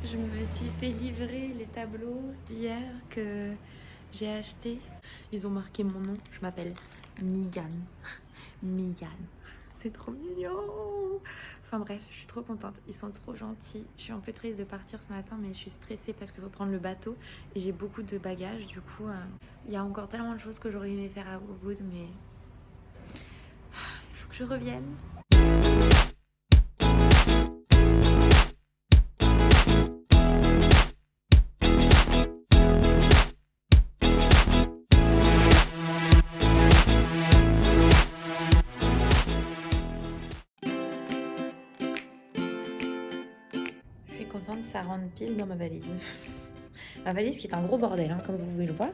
Je me suis fait livrer les tableaux d'hier que j'ai achetés. Ils ont marqué mon nom. Je m'appelle Megan. Megan. C'est trop mignon. Enfin bref, je suis trop contente. Ils sont trop gentils. Je suis un peu triste de partir ce matin, mais je suis stressée parce qu'il faut prendre le bateau. Et j'ai beaucoup de bagages. Du coup, il y a encore tellement de choses que j'aurais aimé faire à Ubud, mais il faut que je revienne. Je suis contente, ça rentre pile dans ma valise. Ma valise qui est un gros bordel, hein, comme vous pouvez le voir.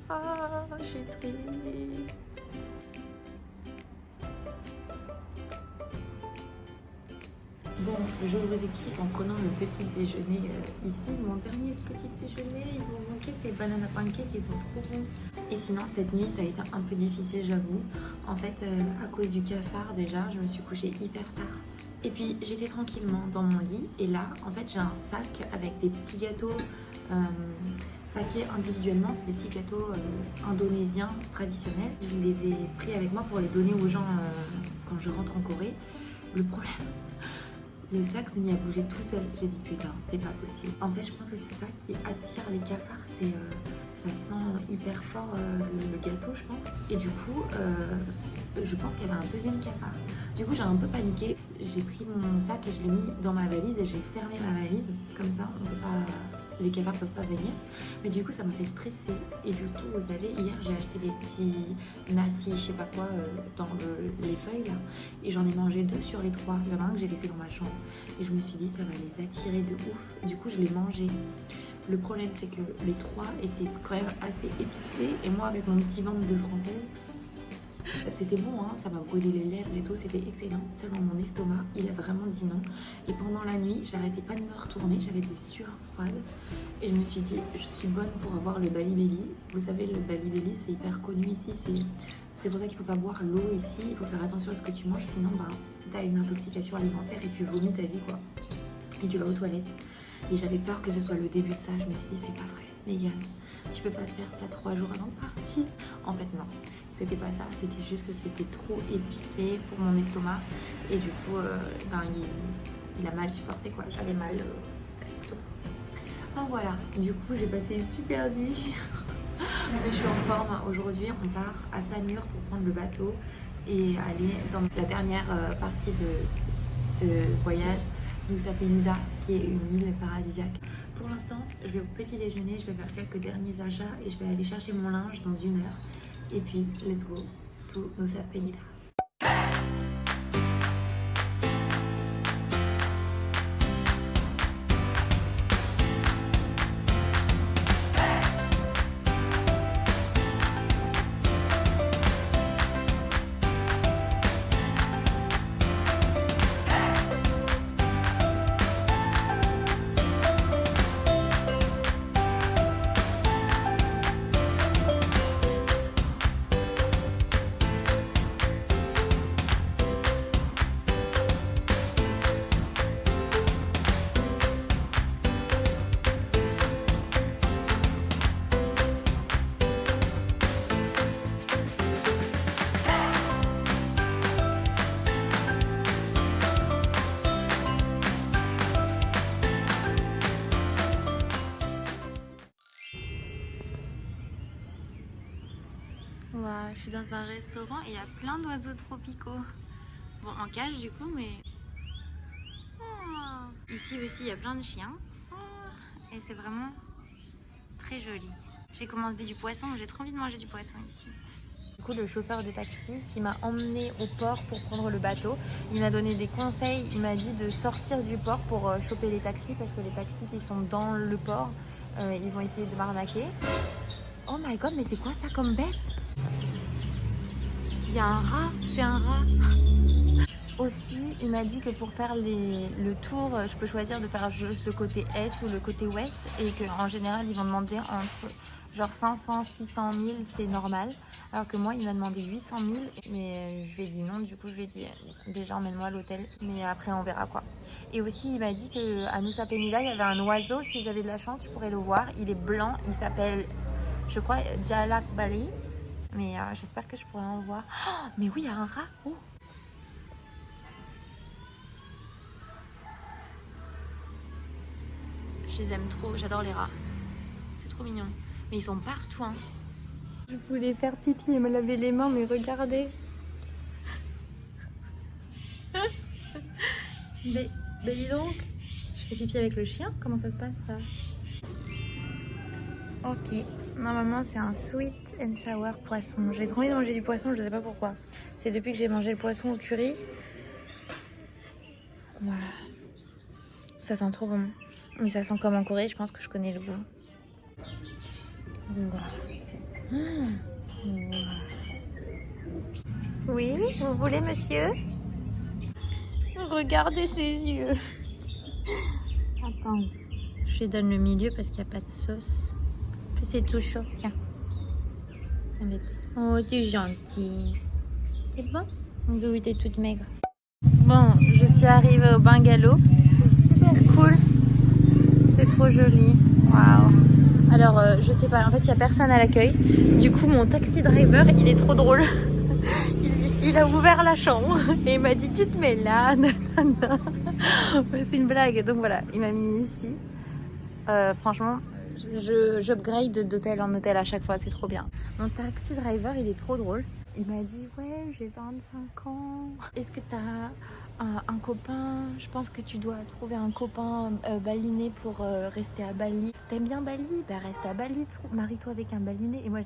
Ah, je suis triste. Bon, je vous explique en prenant le petit déjeuner ici. Mon dernier petit déjeuner, ils vont manquer ces banana pancakes, ils sont trop bons. Et sinon, cette nuit, ça a été un peu difficile, j'avoue. En fait, à cause du cafard, déjà, je me suis couchée hyper tard. Et puis, j'étais tranquillement dans mon lit. Et là, en fait, j'ai un sac avec des petits gâteaux paquets individuellement. C'est des petits gâteaux indonésiens traditionnels. Je les ai pris avec moi pour les donner aux gens quand je rentre en Corée. Le problème... Le sac s'est mis à bouger tout seul. J'ai dit putain, c'est pas possible. En fait, je pense que c'est ça qui attire les cafards. C'est ça sent hyper fort le gâteau, je pense. Et du coup, je pense qu'il y avait un deuxième cafard. Du coup, j'ai un peu paniqué. J'ai pris mon sac et je l'ai mis dans ma valise et j'ai fermé ma valise. Comme ça, on peut pas... les cafards peuvent pas venir. Mais du coup, ça m'a fait stresser. Et du coup, vous savez, hier, j'ai acheté des petits nasi, je sais pas quoi, dans les feuilles là. Et j'en ai mangé 2 sur les 3. Il y en a un que j'ai laissé dans ma chambre. Et je me suis dit, ça va les attirer de ouf. Du coup, je l'ai mangé. Le problème, c'est que les 3 étaient quand même assez épicés. Et moi, avec mon petit ventre de française, c'était bon, hein, ça m'a brûlé les lèvres et tout, c'était excellent. Seulement mon estomac, il a vraiment dit non. Et pendant la nuit, j'arrêtais pas de me retourner, j'avais des sueurs froides. Et je me suis dit, je suis bonne pour avoir le Bali Belly. Vous savez, le Bali Belly, c'est hyper connu ici. C'est pour ça qu'il faut pas boire l'eau ici. Il faut faire attention à ce que tu manges, sinon bah, t'as une intoxication alimentaire et tu vomis ta vie, quoi. Et tu vas aux toilettes. Et j'avais peur que ce soit le début de ça. Je me suis dit, c'est pas vrai, Megan, tu peux pas faire ça 3 jours avant de partir. En fait, non. C'était pas ça, c'était juste que c'était trop épicé pour mon estomac et du coup ben, il a mal supporté quoi, j'avais mal à l'estomac. Enfin voilà, du coup j'ai passé une super nuit. Je suis en forme, aujourd'hui on part à Samur pour prendre le bateau et aller dans la dernière partie de ce voyage, Nusa Penida, qui est une île paradisiaque. Pour l'instant, je vais au petit déjeuner, je vais faire quelques derniers achats et je vais aller chercher mon linge dans 1 heure. Et puis, let's go to Nusa Penida. Wow, je suis dans un restaurant et il y a plein d'oiseaux tropicaux. Bon, en cage du coup, mais... Oh. Ici aussi, il y a plein de chiens. Oh. Et c'est vraiment très joli. J'ai commandé du poisson, j'ai trop envie de manger du poisson ici. Du coup, le chauffeur de taxi qui m'a emmené au port pour prendre le bateau, il m'a donné des conseils. Il m'a dit de sortir du port pour choper les taxis parce que les taxis qui sont dans le port, ils vont essayer de m'arnaquer. Oh my god, mais c'est quoi ça comme bête? Il y a un rat, c'est un rat. aussi, il m'a dit que pour faire le tour, je peux choisir de faire juste le côté est ou le côté ouest et qu'en général, ils vont demander entre genre 500, 600 000, c'est normal. Alors que moi, il m'a demandé 800 000, mais je lui ai dit non. Du coup, je lui ai dit déjà emmène-moi à l'hôtel, mais après on verra quoi. Et aussi, il m'a dit qu'à Nusa Penida, il y avait un oiseau. Si j'avais de la chance, je pourrais le voir. Il est blanc, il s'appelle, je crois, Jalak Bali. Mais j'espère que je pourrais en voir. Oh, mais oui, il y a un rat. Oh. Je les aime trop, j'adore les rats. C'est trop mignon. Mais ils sont partout, hein. Je voulais faire pipi et me laver les mains, mais regardez. mais dis donc. Je fais pipi avec le chien? Comment ça se passe, ça? Ok. Normalement, c'est un sweet and sour poisson. J'ai trop envie de manger du poisson, je sais pas pourquoi. C'est depuis que j'ai mangé le poisson au curry. Voilà. Ça sent trop bon. Mais ça sent comme en Corée, je pense que je connais le goût. Oui, vous voulez, monsieur? Regardez ses yeux. Attends, je lui donne le milieu parce qu'il n'y a pas de sauce. Puis c'est tout chaud, tiens. Oh, t'es gentil. C'est bon? Oui, t'es toute maigre. Bon, je suis arrivée au bungalow. Super cool. C'est trop joli. Waouh. Alors, je sais pas, en fait, il n'y a personne à l'accueil. Du coup, mon taxi driver, il est trop drôle. Il a ouvert la chambre et il m'a dit tu te mets là. C'est une blague. Donc voilà, il m'a mis ici. Franchement, j'upgrade d'hôtel en hôtel à chaque fois, c'est trop bien. Mon taxi driver, il est trop drôle. Il m'a dit ouais, j'ai 25 ans. Est-ce que tu as un copain? Je pense que tu dois trouver un copain balinais pour rester à Bali. T'aimes bien Bali? Bah reste à Bali, marie-toi avec un balinais. Et moi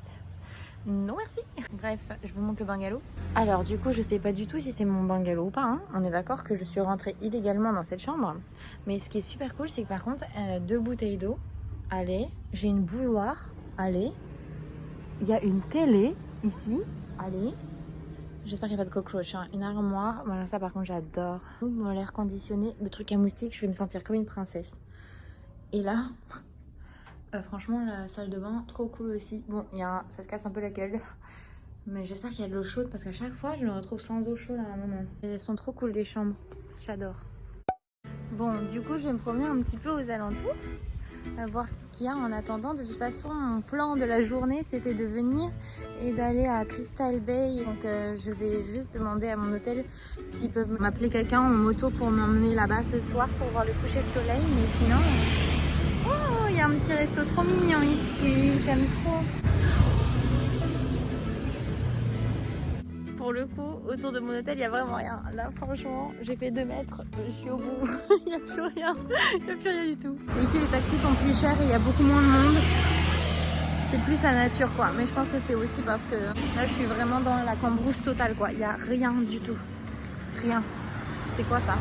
non merci. Bref, je vous montre le bungalow. Alors du coup, je sais pas du tout si c'est mon bungalow ou pas, hein. On est d'accord que je suis rentrée illégalement dans cette chambre. Mais ce qui est super cool, c'est que par contre, 2 bouteilles d'eau. Allez, j'ai une bouilloire. Allez, il y a une télé ici. Allez, j'espère qu'il n'y a pas de cockroach, hein. Une armoire. Voilà, ça par contre, j'adore. L'air conditionné, le truc à moustique, je vais me sentir comme une princesse. Et là... franchement, la salle de bain, trop cool aussi. Bon, ça se casse un peu la gueule. Mais j'espère qu'il y a de l'eau chaude parce qu'à chaque fois, je me retrouve sans eau chaude à un moment. Elles sont trop cool, les chambres. J'adore. Bon, du coup, je vais me promener un petit peu aux alentours. Voir ce qu'il y a en attendant. De toute façon, mon plan de la journée, c'était de venir et d'aller à Crystal Bay. Donc, je vais juste demander à mon hôtel s'ils peuvent m'appeler quelqu'un en moto pour m'emmener là-bas ce soir pour voir le coucher de soleil. Mais sinon... Oh, il y a un petit resto trop mignon ici, j'aime trop. Pour le coup, autour de mon hôtel, il n'y a vraiment rien. Là, franchement, j'ai fait 2 mètres, je suis au bout. Il n'y a plus rien, il n'y a plus rien du tout. Et ici, les taxis sont plus chers et il y a beaucoup moins de monde. C'est plus la nature, quoi. Mais je pense que c'est aussi parce que là, je suis vraiment dans la cambrousse totale, quoi. Il n'y a rien du tout. Rien. C'est quoi ça?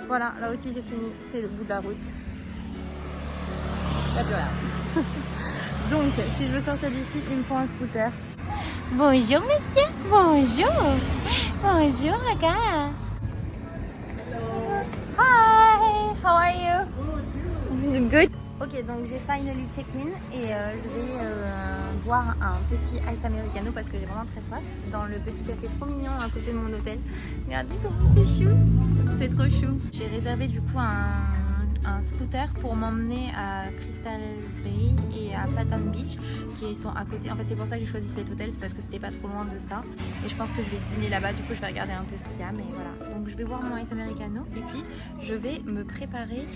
Voilà, là aussi, c'est fini. C'est le bout de la route. Il n'y a plus rien. Donc, si je veux sortir d'ici, il me faut un scooter. Bonjour, monsieur. Bonjour. Bonjour, regarde. Hi. How are you? Good. Ok, donc j'ai finally check-in et je vais boire un petit ice americano parce que j'ai vraiment très soif dans le petit café trop mignon à côté de mon hôtel. Regardez comment c'est chou. C'est trop chou. J'ai réservé du coup un scooter pour m'emmener à Crystal Bay et à Patton Beach qui sont à côté. En fait, c'est pour ça que j'ai choisi cet hôtel, c'est parce que c'était pas trop loin de ça. Et je pense que je vais dîner là-bas, du coup je vais regarder un peu ce qu'il y a, mais voilà. Donc je vais boire mon ice americano et puis je vais me préparer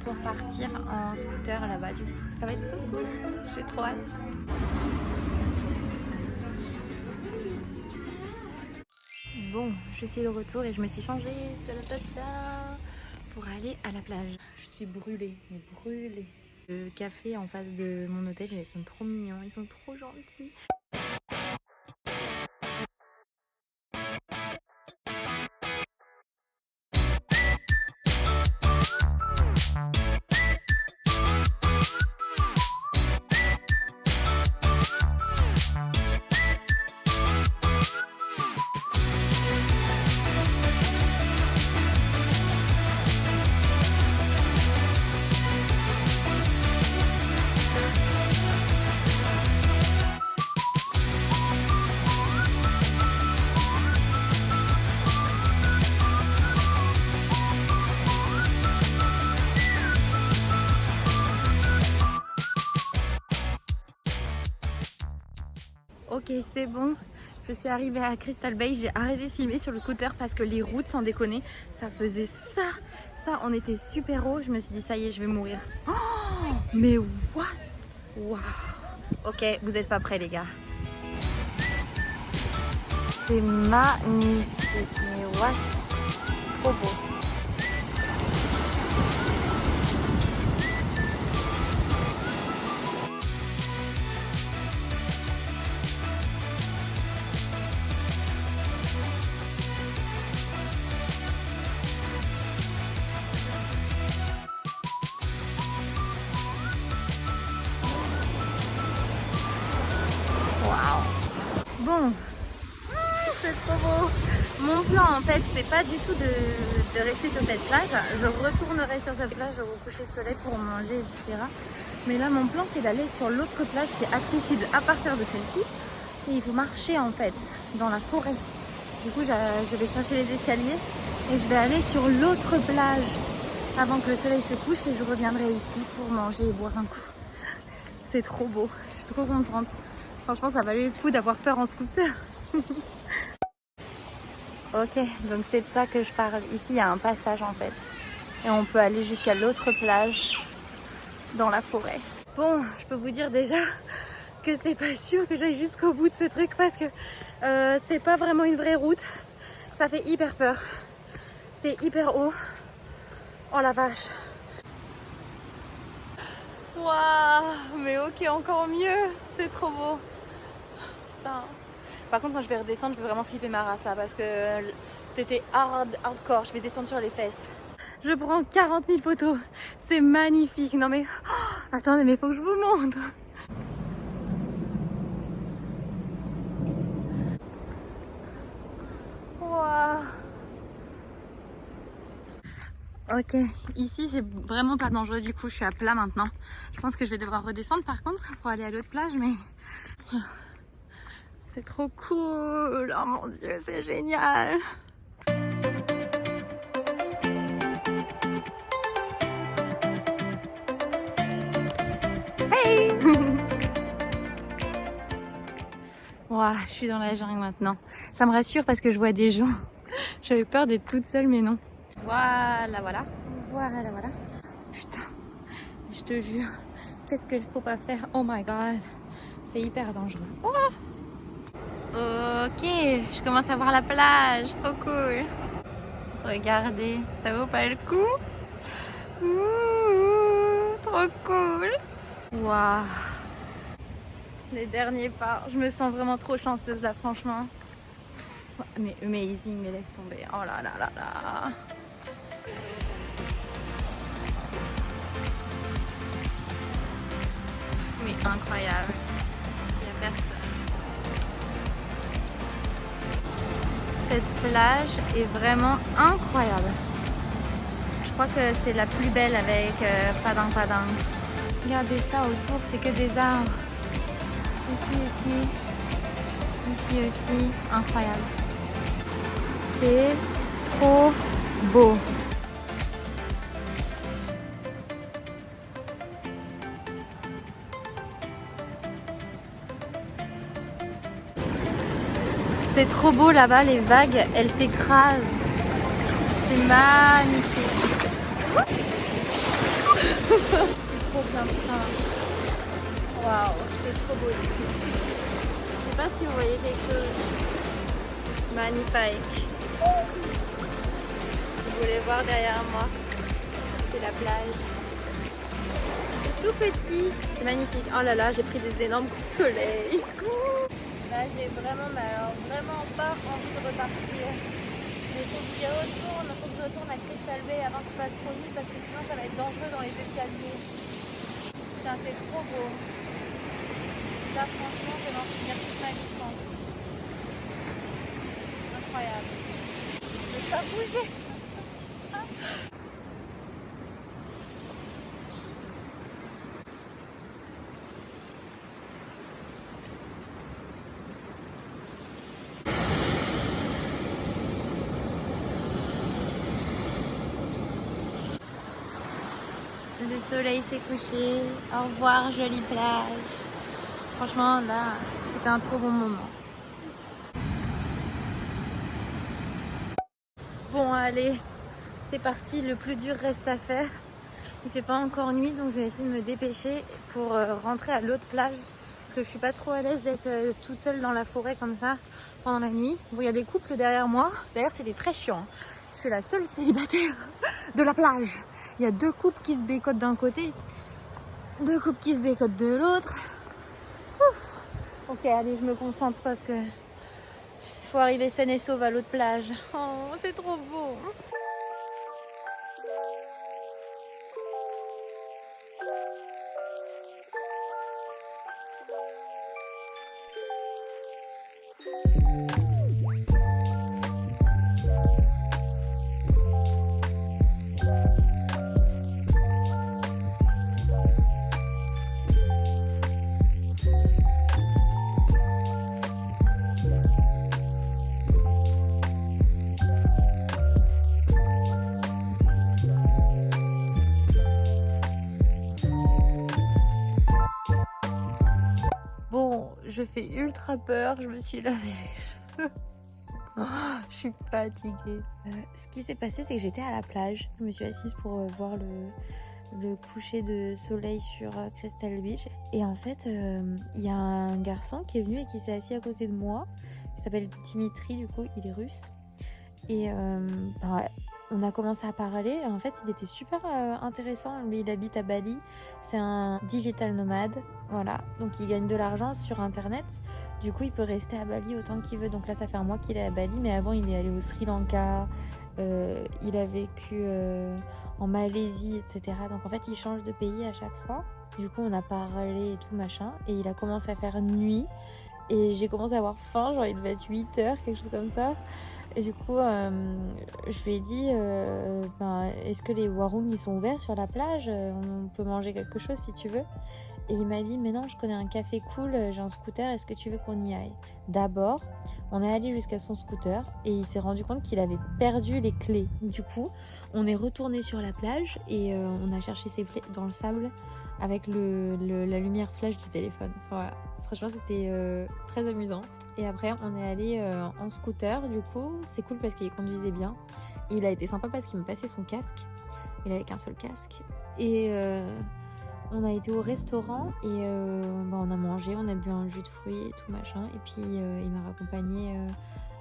pour partir en scooter là-bas. Du coup, ça va être trop cool. J'ai trop hâte. Bon, je suis de retour et je me suis changée pour aller à la plage. Je suis brûlée, mais brûlée. Le café en face de mon hôtel, ils sont trop mignons, ils sont trop gentils. Ok, c'est bon. Je suis arrivée à Crystal Bay. J'ai arrêté de filmer sur le scooter parce que les routes, sans déconner, ça faisait ça. Ça, on était super haut. Je me suis dit, ça y est, je vais mourir. Oh, mais what? Waouh. Ok, vous n'êtes pas prêts, les gars. C'est magnifique. Mais what? Trop beau. Bon, c'est trop beau. Mon plan en fait c'est pas du tout de rester sur cette plage. Je retournerai sur cette plage au coucher de soleil pour manger, etc. Mais là mon plan c'est d'aller sur l'autre plage qui est accessible à partir de celle-ci. Et il faut marcher en fait dans la forêt. Du coup je vais chercher les escaliers et je vais aller sur l'autre plage avant que le soleil se couche et je reviendrai ici pour manger et boire un coup. C'est trop beau, je suis trop contente. Franchement, ça valait le coup d'avoir peur en scooter. Ok, donc c'est de ça que je parle. Ici, il y a un passage en fait. Et on peut aller jusqu'à l'autre plage dans la forêt. Bon, je peux vous dire déjà que c'est pas sûr que j'aille jusqu'au bout de ce truc parce que c'est pas vraiment une vraie route. Ça fait hyper peur. C'est hyper haut. Oh la vache. Waouh, mais ok, encore mieux. C'est trop beau. Putain. Par contre, quand je vais redescendre, je vais vraiment flipper ma race là, parce que c'était hardcore. Je vais descendre sur les fesses. Je prends 40 000 photos. C'est magnifique. Non mais... Oh, attendez, mais faut que je vous montre. Waouh. Ok, ici c'est vraiment pas dangereux, du coup je suis à plat maintenant. Je pense que je vais devoir redescendre par contre pour aller à l'autre plage, mais c'est trop cool. Oh mon dieu, c'est génial. Hey. Wow, je suis dans la jungle maintenant. Ça me rassure parce que je vois des gens. J'avais peur d'être toute seule, mais non. Voilà, voilà. Voilà, voilà. Putain, je te jure, qu'est-ce qu'il faut pas faire? Oh my god, c'est hyper dangereux. Oh, ok, je commence à voir la plage, trop cool. Regardez, ça vaut pas le coup? Trop cool. Waouh. Les derniers pas, je me sens vraiment trop chanceuse là, franchement. Mais amazing, mais laisse tomber. Oh là là là là. Mais incroyable. Il n'y a personne. Cette plage est vraiment incroyable. Je crois que c'est la plus belle avec Padang Padang. Regardez ça autour, c'est que des arbres. Ici aussi. Ici aussi. Incroyable. C'est trop beau. C'est trop beau là-bas, les vagues, elles s'écrasent. C'est magnifique. C'est trop bien, putain. Waouh, c'est trop beau ici. Je sais pas si vous voyez quelque chose. Magnifique. Vous voulez voir derrière moi, c'est la plage. C'est tout petit, c'est magnifique. Oh là là, j'ai pris des énormes coups de soleil. Là, j'ai vraiment, mais alors vraiment pas envie de repartir. Mais faut que je retourne à Crystal Bay avant qu'il fasse trop nuit parce que sinon ça va être dangereux dans les escaliers. Putain, c'est trop beau. Là, franchement, je vais m'en souvenir toute ma vie, je pense. Incroyable. Je vais pas bouger. Le soleil s'est couché. Au revoir, jolie plage. Franchement, là, C'était un trop bon moment. Bon allez, c'est parti, le plus dur reste à faire. Il fait pas encore nuit donc je vais essayer de me dépêcher pour rentrer à l'autre plage. Parce que je suis pas trop à l'aise d'être toute seule dans la forêt comme ça pendant la nuit. Bon, il y a des couples derrière moi. D'ailleurs c'était très chiant. Je suis la seule célibataire de la plage. Il y a 2 couples qui se bécotent d'un côté, 2 couples qui se bécotent de l'autre. Ok, allez, je me concentre parce que faut arriver saine et sauve à l'autre plage. Oh, c'est trop beau. Bon, je fais ultra peur, je me suis lavé les cheveux. Oh, je suis fatiguée. Ce qui s'est passé, c'est que j'étais à la plage. Je me suis assise pour voir le coucher de soleil sur Crystal Beach. Et en fait, il y a un garçon qui est venu et qui s'est assis à côté de moi. Il s'appelle Dimitri, du coup, il est russe. Et on a commencé à parler. En fait, il était super intéressant. Lui, il habite à Bali. C'est un digital nomade. Voilà. Donc, il gagne de l'argent sur Internet. Du coup, il peut rester à Bali autant qu'il veut. Donc là, ça fait un mois qu'il est à Bali. Mais avant, il est allé au Sri Lanka. Il a vécu en Malaisie, etc. Donc, en fait, il change de pays à chaque fois. Du coup, on a parlé et tout machin. Et il a commencé à faire nuit. Et j'ai commencé à avoir faim. Genre, il devait être 8 heures, quelque chose comme ça. Et du coup, je lui ai dit, est-ce que les warung ils sont ouverts sur la plage? On peut manger quelque chose si tu veux. Et il m'a dit, mais non, je connais un café cool, j'ai un scooter, est-ce que tu veux qu'on y aille? D'abord, on est allé jusqu'à son scooter et il s'est rendu compte qu'il avait perdu les clés. Du coup, on est retourné sur la plage et on a cherché ses clés dans le sable avec la lumière flash du téléphone. Voilà, franchement, c'était très amusant. Et après, on est allé en scooter, du coup, c'est cool parce qu'il conduisait bien. Et il a été sympa parce qu'il m'a passé son casque. Il avait qu'un seul casque. Et on a été au restaurant et on a mangé, on a bu un jus de fruits et tout machin. Et puis, il m'a raccompagné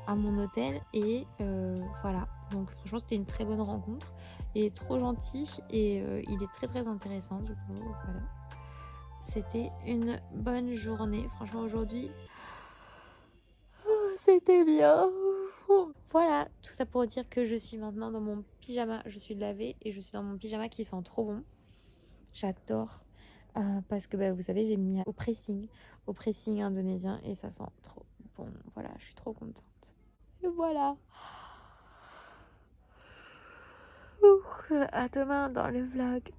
à mon hôtel. Et voilà. Donc, franchement, c'était une très bonne rencontre. Il est trop gentil et il est très, très intéressant. Du coup, voilà. C'était une bonne journée. Franchement, aujourd'hui... C'était bien. Voilà, tout ça pour dire que je suis maintenant dans mon pyjama. Je suis lavée et je suis dans mon pyjama qui sent trop bon. J'adore. Parce que vous savez, j'ai mis au pressing indonésien et ça sent trop bon. Voilà, je suis trop contente. Et voilà. À demain dans le vlog.